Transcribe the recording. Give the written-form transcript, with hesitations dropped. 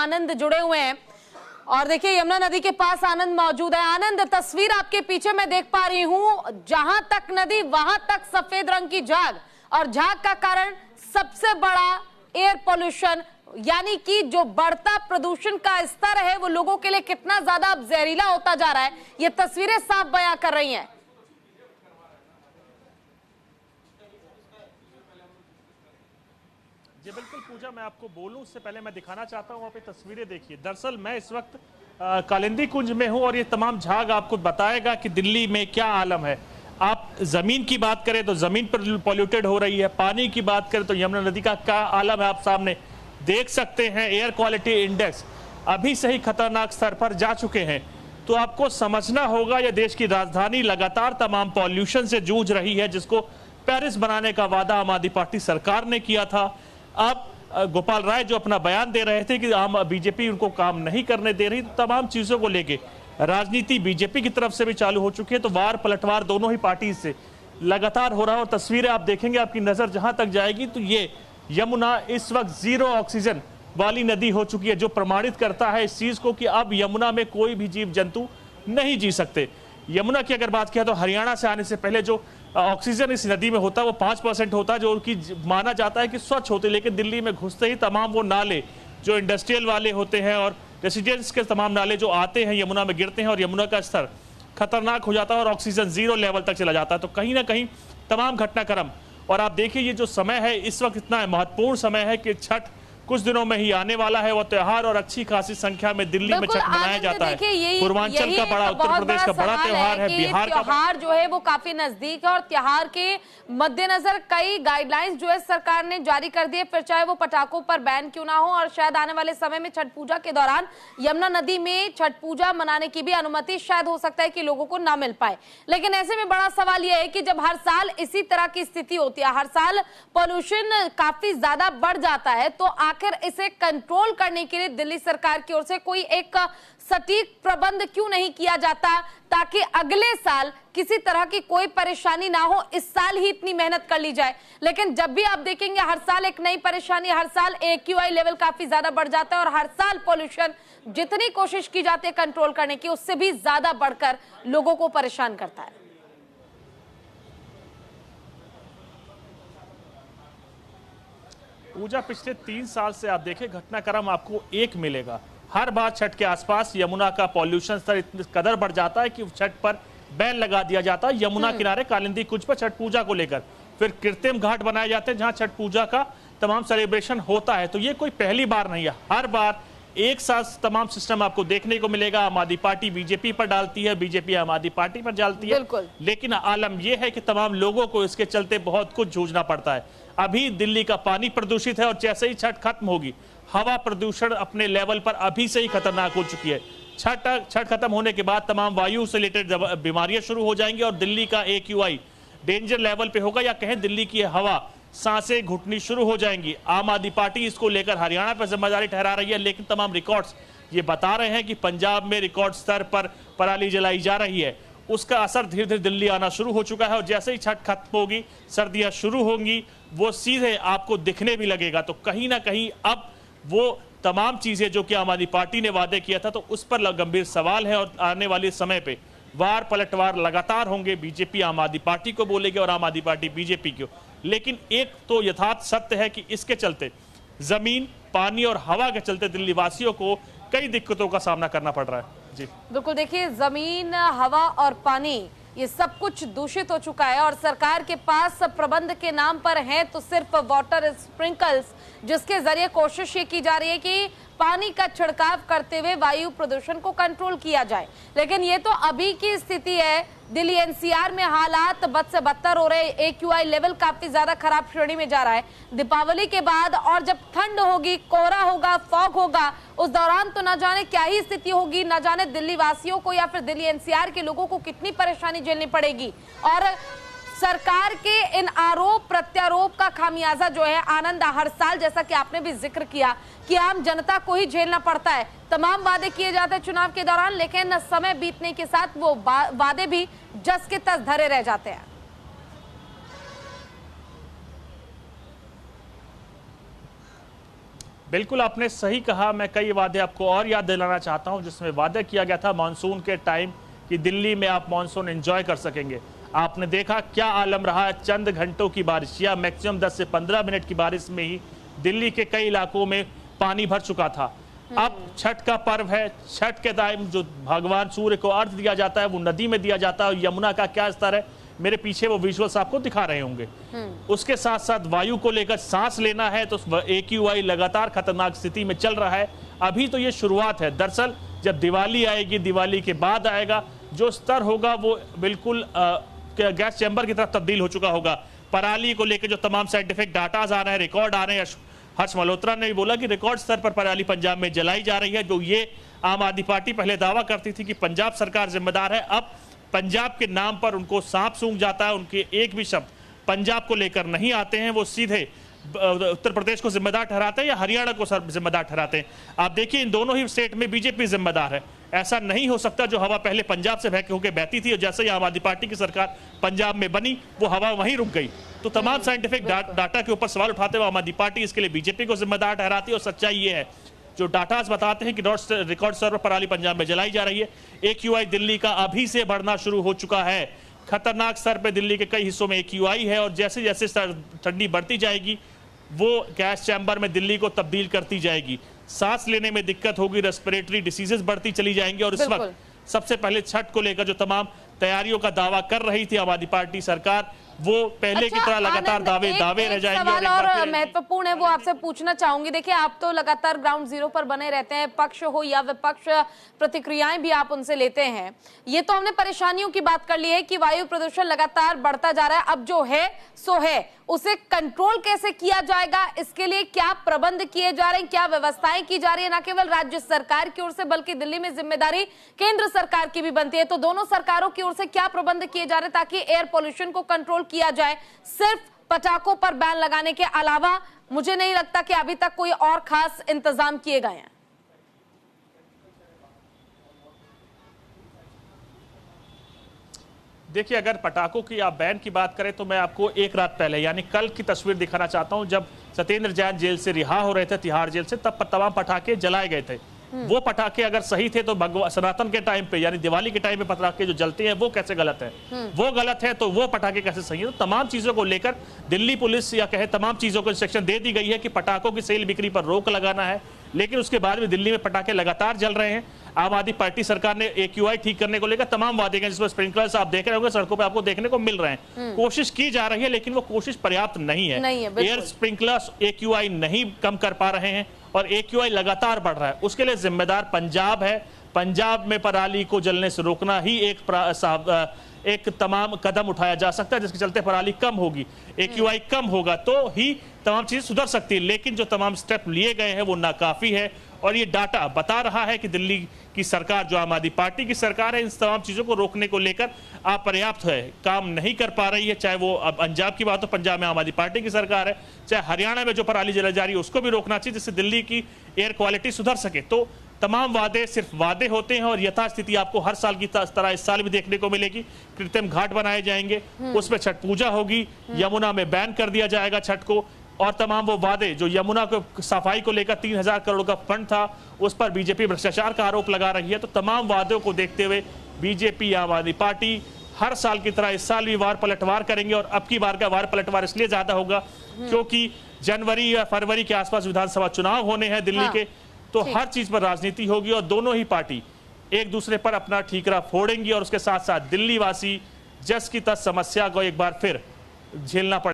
आनंद जुड़े हुए हैं। और देखिए यमुना नदी के पास आनंद मौजूद है। आनंद, तस्वीर आपके पीछे मैं देख पा रही हूं, जहां तक नदी वहां तक सफेद रंग की झाग, और झाग का कारण सबसे बड़ा एयर पोल्यूशन, यानी कि जो बढ़ता प्रदूषण का स्तर है वो लोगों के लिए कितना ज्यादा अब जहरीला होता जा रहा है, ये तस्वीरें साफ बयां कर रही हैं। जी बिल्कुल पूजा, मैं आपको बोलूं उससे पहले मैं दिखाना चाहता हूं, वहां पे तस्वीरें देखिए। दरअसल मैं इस वक्त कालिंदी कुंज में हूं और ये तमाम झाग आपको बताएगा कि दिल्ली में क्या आलम है। आप जमीन की बात करें तो जमीन पर पॉल्यूटेड हो रही है, पानी की बात करें तो यमुना नदी का क्या आलम है आप सामने देख सकते हैं। एयर क्वालिटी इंडेक्स अभी से ही खतरनाक स्तर पर जा चुके हैं। तो आपको समझना होगा यह देश की राजधानी लगातार तमाम पॉल्यूशन से जूझ रही है, जिसको पेरिस बनाने का वादा आम आदमी पार्टी सरकार ने किया था। अब गोपाल राय जो अपना बयान दे रहे थे कि आम बीजेपी उनको काम नहीं करने दे रही, तो तमाम चीजों को लेके राजनीति बीजेपी की तरफ से भी चालू हो चुकी है। तो वार पलटवार दोनों ही पार्टी से लगातार हो रहा है। और तस्वीरें आप देखेंगे, आपकी नजर जहां तक जाएगी तो ये यमुना इस वक्त 0 ऑक्सीजन वाली नदी हो चुकी है, जो प्रमाणित करता है इस चीज को कि अब यमुना में कोई भी जीव जंतु नहीं जी सकते। यमुना की अगर बात किया तो हरियाणा से आने से पहले जो ऑक्सीजन इस नदी में होता है वो 5% होता है, जो उनकी माना जाता है कि स्वच्छ होते, लेकिन दिल्ली में घुसते ही तमाम वो नाले जो इंडस्ट्रियल वाले होते हैं और रेसिडेंस के तमाम नाले जो आते हैं यमुना में गिरते हैं और यमुना का स्तर खतरनाक हो जाता है और ऑक्सीजन 0 लेवल तक चला जाता है। तो कहीं ना कहीं तमाम घटनाक्रम, और आप देखिए ये जो समय है इस वक्त इतना महत्वपूर्ण समय है कि छठ कुछ दिनों में ही आने वाला है, वो त्योहार और अच्छी खासी संख्या में दिल्ली में छठ मनाया जाता है। पूर्वांचल का बड़ा, उत्तर प्रदेश का बड़ा त्योहार है, बिहार का त्योहार जो है वो काफी नजदीक है और त्योहार के मद्देनजर कई गाइडलाइंस जो है सरकार ने जारी कर दिए, फिर चाहे वो पटाखों पर बैन क्यों ना हो। और शायद आने वाले समय में छठ पूजा के दौरान यमुना नदी में छठ पूजा मनाने की भी अनुमति शायद हो सकता है कि लोगों को ना मिल पाए। लेकिन ऐसे में बड़ा सवाल यह है कि जब हर साल इसी तरह की स्थिति होती है, हर साल पोल्यूशन काफी ज्यादा बढ़ जाता है, तो आखिर इसे कंट्रोल करने के लिए दिल्ली सरकार की ओर से कोई एक सटीक प्रबंध क्यों नहीं किया जाता, ताकि अगले साल किसी तरह की कोई परेशानी ना हो। इस साल ही इतनी मेहनत कर ली जाए, लेकिन जब भी आप देखेंगे हर साल एक नई परेशानी, हर साल AQI लेवल काफी ज्यादा बढ़ जाता है और हर साल पोल्यूशन जितनी कोशिश की जाती है कंट्रोल करने की, उससे भी ज्यादा बढ़कर लोगों को परेशान करता है। पूजा पिछले 3 साल से आप देखें घटनाक्रम आपको एक मिलेगा। हर बार छठ के आसपास यमुना का पॉल्यूशन स्तर इतने कदर बढ़ जाता है कि छठ पर बैन लगा दिया जाता है यमुना किनारे कालिंदी कुंज पर छठ पूजा को लेकर। फिर कृत्रिम घाट बनाए जाते हैं जहां छठ पूजा का तमाम सेलिब्रेशन होता है। तो ये कोई पहली बार नहीं है, हर बार एक साथ तमाम सिस्टम आपको देखने को मिलेगा। आम आदमी पार्टी बीजेपी पर डालती है, बीजेपी आम आदमी पार्टी पर डालती है, लेकिन आलम यह है कि तमाम लोगों को इसके चलते बहुत कुछ जूझना पड़ता है। अभी दिल्ली का पानी प्रदूषित है और जैसे ही छठ खत्म होगी हवा प्रदूषण अपने लेवल पर अभी से ही खतरनाक हो चुकी है। छठ खत्म होने के बाद तमाम वायु से रिलेटेड बीमारियां शुरू हो जाएंगी और दिल्ली का AQI डेंजर लेवल पे होगा, या कहें दिल्ली की हवा सांसें घुटनी शुरू हो जाएंगी। आम आदमी पार्टी इसको लेकर हरियाणा पर जिम्मेदारी ठहरा रही है, लेकिन तमाम रिकॉर्ड्स ये बता रहे हैं कि पंजाब में रिकॉर्ड स्तर पर पराली जलाई जा रही है, उसका असर धीरे धीरे दिल्ली आना शुरू हो चुका है। और जैसे ही छठ खत्म होगी, सर्दियां शुरू होंगी, वो सीधे आपको दिखने भी लगेगा। तो कहीं ना कहीं अब वो तमाम चीजें जो कि आम आदमी पार्टी ने वादे किया था, तो उस पर गंभीर सवाल है और आने वाले समय पे वार पलटवार लगातार होंगे। बीजेपी आम आदमी पार्टी को बोलेगी और आम आदमी पार्टी बीजेपी को। लेकिन एक तो यथार्थ सत्य है कि इसके चलते जमीन, पानी और हवा के चलते दिल्ली वासियों को कई दिक्कतों का सामना करना पड़ रहा है। जी बिल्कुल, देखिए जमीन, हवा और पानी ये सब कुछ दूषित हो चुका है और सरकार के पास प्रबंध के नाम पर है तो सिर्फ वाटर स्प्रिंकल्स, जिसके जरिए कोशिश ये की जा रही है कि पानी का छिड़काव करते हुए वायु प्रदूषण को कंट्रोल किया जाए। लेकिन ये तो अभी की स्थिति है। दिल्ली NCR में हालात बद से बदतर हो रहे, AQI लेवल काफी ज्यादा खराब श्रेणी में जा रहा है। दीपावली के बाद और जब ठंड होगी, कोहरा होगा, फॉग होगा, उस दौरान तो न जाने क्या ही स्थिति होगी, न जाने दिल्ली वासियों को या फिर दिल्ली NCR के लोगों को कितनी परेशानी झेलनी पड़ेगी। और सरकार के इन आरोप प्रत्यारोप का खामियाजा जो है आनंद, हर साल जैसा कि आपने भी जिक्र किया कि आम जनता को ही झेलना पड़ता है। तमाम वादे किए जाते हैं चुनाव के दौरान, लेकिन समय बीतने के साथ वो वादे भी जस के तस धरे रह जाते हैं। बिल्कुल आपने सही कहा। मैं कई वादे आपको और याद दिलाना चाहता हूं, जिसमें वादा किया गया था मानसून के टाइम कि दिल्ली में आप मानसून एंजॉय कर सकेंगे। आपने देखा क्या आलम रहा है। चंद घंटों की बारिश या मैक्सिमम 10 से 15 मिनट की बारिश में ही दिल्ली के कई इलाकों में पानी भर चुका था। अब छठ का पर्व है। छठ के टाइम जो भगवान सूर्य को अर्घ दिया जाता है वो नदी में दिया जाता है। यमुना का क्या स्तर है, मेरे पीछे वो विजुअल्स आपको दिखा रहे होंगे। उसके साथ साथ वायु को लेकर सांस लेना है तो AQI लगातार खतरनाक स्थिति में चल रहा है। अभी तो ये शुरुआत है। दरअसल जब दिवाली आएगी, दिवाली के बाद आएगा, जो स्तर होगा वो बिल्कुल गैस चैम्बर की तरफ तब्दील हो चुका होगा। पराली को लेकर जो तमाम साइंटिफिक डाटाज आ रहे हैं, रिकॉर्ड आ रहे हैं। हर्ष मल्होत्रा ने भी बोला कि रिकॉर्ड स्तर पर पराली पंजाब में जलाई जा रही है। जो ये आम आदमी पार्टी पहले दावा करती थी कि पंजाब सरकार जिम्मेदार है, अब पंजाब के नाम पर उनको सांप सूंघ जाता है। उनके एक भी शब्द पंजाब को लेकर नहीं आते हैं। वो सीधे उत्तर प्रदेश को जिम्मेदार ठहराते हैं या हरियाणा को जिम्मेदार ठहराते हैं। आप देखिए इन दोनों ही स्टेट में बीजेपी जिम्मेदार है। ऐसा नहीं हो सकता। जो हवा पहले पंजाब से होकर बहती थी और जैसे ही आम आदमी पार्टी की सरकार पंजाब में बनी वो हवा वहीं रुक गई। तो तमाम साइंटिफिक डाटा के ऊपर सवाल उठाते हुए आम आदमी पार्टी इसके लिए बीजेपी को जिम्मेदार ठहराती है। और सच्चाई ये है जो डाटाज बताते हैं कि रिकॉर्ड स्तर पर पराली पंजाब में जलाई जा रही है। AQI दिल्ली का अभी से बढ़ना शुरू हो चुका है। खतरनाक स्तर पे दिल्ली के कई हिस्सों में AQI है और जैसे जैसे ठंडी बढ़ती जाएगी वो गैस चैम्बर में दिल्ली को तब्दील करती जाएगी। सांस लेने में दिक्कत होगी, रेस्पिरेटरी डिसीजेस बढ़ती चली जाएंगी। और इस वक्त सबसे पहले छठ को लेकर जो तमाम तैयारियों का दावा कर रही थी आम आदमी पार्टी सरकार, वो पहले की तरह लगातार दावे रह जाएंगे। सवाल और महत्वपूर्ण है वो आपसे पूछना चाहूंगी। देखिए आप तो लगातार ग्राउंड जीरो पर बने रहते हैं, पक्ष हो या विपक्ष, प्रतिक्रियाएं भी आप उनसे लेते हैं। ये तो हमने परेशानियों की बात कर ली है कि वायु प्रदूषण लगातार बढ़ता जा रहा है। अब जो है सो है, उसे कंट्रोल कैसे किया जाएगा, इसके लिए क्या प्रबंध किए जा रहे हैं, क्या व्यवस्थाएं की जा रही है। न केवल राज्य सरकार की ओर से बल्कि दिल्ली में जिम्मेदारी केंद्र सरकार की भी बनती है। तो दोनों सरकारों की ओर से क्या प्रबंध किए जा रहे हैं ताकि एयर पोल्यूशन को कंट्रोल किया जाए। सिर्फ पटाखों पर बैन लगाने के अलावा मुझे नहीं लगता कि अभी तक कोई और खास इंतजाम किए गए हैं। देखिए अगर पटाखों की आप बैन की बात करें तो मैं आपको एक रात पहले यानी कल की तस्वीर दिखाना चाहता हूं। जब सत्येंद्र जैन जेल से रिहा हो रहे थे, तिहाड़ जेल से, तब तमाम पटाखे जलाए गए थे। वो पटाखे अगर सही थे तो सनातन के टाइम पे यानी दिवाली के टाइम पे पटाखे जो जलते हैं वो कैसे गलत है? वो गलत है तो वो पटाखे कैसे सही है? तो तमाम चीजों को लेकर दिल्ली पुलिस या कहे तमाम चीजों को इंस्ट्रक्शन दे दी गई है कि पटाखों की सेल बिक्री पर रोक लगाना है। लेकिन उसके बाद भी दिल्ली में पटाखे लगातार जल रहे हैं। आम आदमी पार्टी सरकार ने AQI ठीक करने को लेकर तमाम वादे किए, जिसमें स्प्रिंकलर्स आप देख रहे होंगे सड़कों पे आपको देखने को मिल रहे हैं। कोशिश की जा रही है लेकिन वो कोशिश पर्याप्त नहीं है। एयर स्प्रिंकलर्स AQI नहीं कम कर पा रहे हैं और AQI लगातार बढ़ रहा है। उसके लिए जिम्मेदार पंजाब है। पंजाब में पराली को जलने से रोकना ही एक तमाम कदम उठाया जा सकता है जिसके चलते पराली कम होगी, AQI कम होगा तो ही तमाम चीजें सुधर सकती है। लेकिन जो तमाम स्टेप लिए गए हैं वो नाकाफी है और ये डाटा बता रहा है कि दिल्ली की सरकार जो आम आदमी पार्टी की सरकार है इन तमाम चीजों को रोकने को लेकर अपर्याप्त है, काम नहीं कर पा रही है। चाहे वो अब पंजाब की बात हो, पंजाब में आम आदमी पार्टी की सरकार है, चाहे हरियाणा में जो पराली जलाई जा रही है उसको भी रोकना चाहिए जिससे दिल्ली की एयर क्वालिटी सुधर सके। तो तमाम वादे सिर्फ वादे होते हैं और यथास्थिति आपको हर साल की तरह इस साल भी देखने को मिलेगी। कृत्रिम घाट बनाए जाएंगे, उसमें छठ पूजा होगी, यमुना में बैन कर दिया जाएगा छठ को और तमाम वो वादे जो यमुना को सफाई को लेकर 3000 करोड़ का फंड था उस पर बीजेपी भ्रष्टाचार का आरोप लगा रही है। तो तमाम वादों को देखते हुए बीजेपी आम आदमी पार्टी हर साल की तरह इस साल भी वार पलटवार करेंगे और अब की बार का वार पलटवार इसलिए ज्यादा होगा क्योंकि जनवरी या फरवरी के आसपास विधानसभा चुनाव होने हैं दिल्ली के। तो हर चीज पर राजनीति होगी और दोनों ही पार्टी एक दूसरे पर अपना ठीकरा फोड़ेंगी और उसके साथ साथ दिल्ली वासी जस की तस समस्या को एक बार फिर झेलना पड़ेगा।